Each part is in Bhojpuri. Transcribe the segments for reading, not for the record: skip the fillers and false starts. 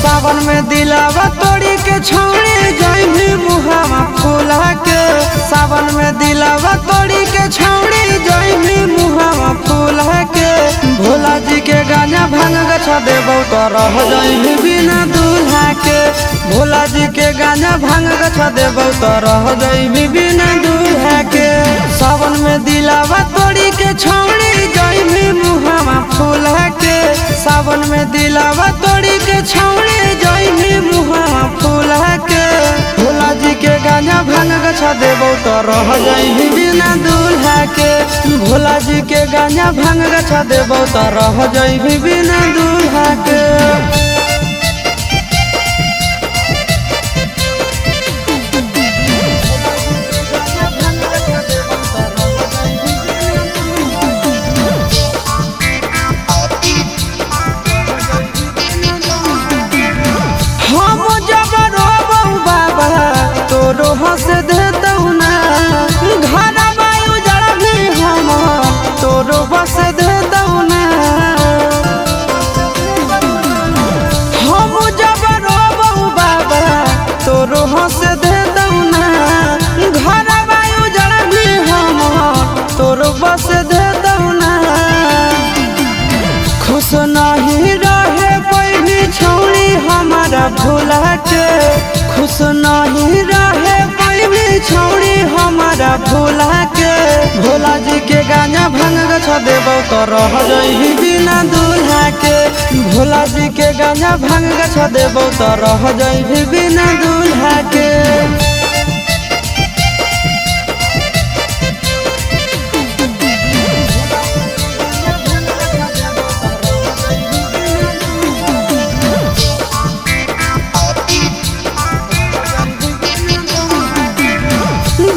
सावन में दिलावा तोड़ी के छौड़ी जइभी मुहावा फूला के। सावन में दिलावा तोड़ी के छौड़ी जइभी मुहावा फूला के। भोला जी के गाना भांग गछा देबौ तो रह जइभी बिना दूल्हा के। भोला जी के गाना भांग गछा देबौ तो रह जइभी बिना दूल्हा के। सावन में दिलावा तोड़ी के छौड़ी जइभी मुहावा फूला के। सावन में दिलावा तोड़ी के छौड़ी जइभी मुहावा फूला के। भोला जी के गाना भांग गछा देबौ तो रह जइभी बिना दूल्हा के। भोला जी के गाना भांग गछा देबौ तो रह जइभी बिना दूल्हा के। हंस देतौ ना घर वायु जड़ भी हम तोरो बस देतौ ना। हम जब रोबौ बाबा तोरो हंस देतौ ना। घर वायु जड़ भी हम तोरो बस देतौ ना। खुश नहीं रहे कोई भी छौड़ी हमारा भोला के। खुश नहीं रहे कोई भी छौड़ी हमारा भोला के। भोला जी के गाना भांग गछा देबौ तो रह जइभी बिना दूल्हा के। भोला जी के गाना भांग गछा देबौ तो रह जइभी बिना दूल्हा के।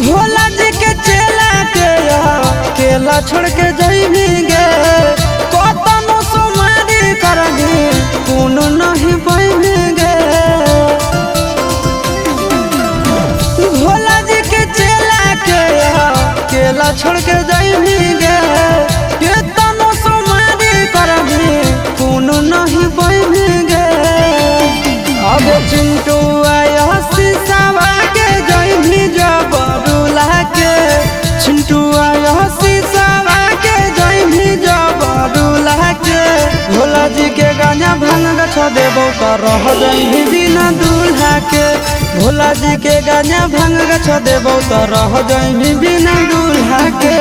भोला जी के चेला के केला छोड़ के जइभी गे। कतनो सोमारी करभी कोनो नहीं पैभी गे। भोला जी के चेला के केला छोड़ के जइभी गे। कतनो सोमारी करभी कोनो नहीं पैभी गे। अब चिंटू आया शीशावा के जइभी जब के। चिंटू आया शीशावा के जइभी जब दूल्हा के। भोला जी के गाना भांग गछा देबौ तो रह जइभी बिना दूल्हा के। भोला जी के गाना भांग गछा देबौ तो रह जइभी बिना दूल्हा के।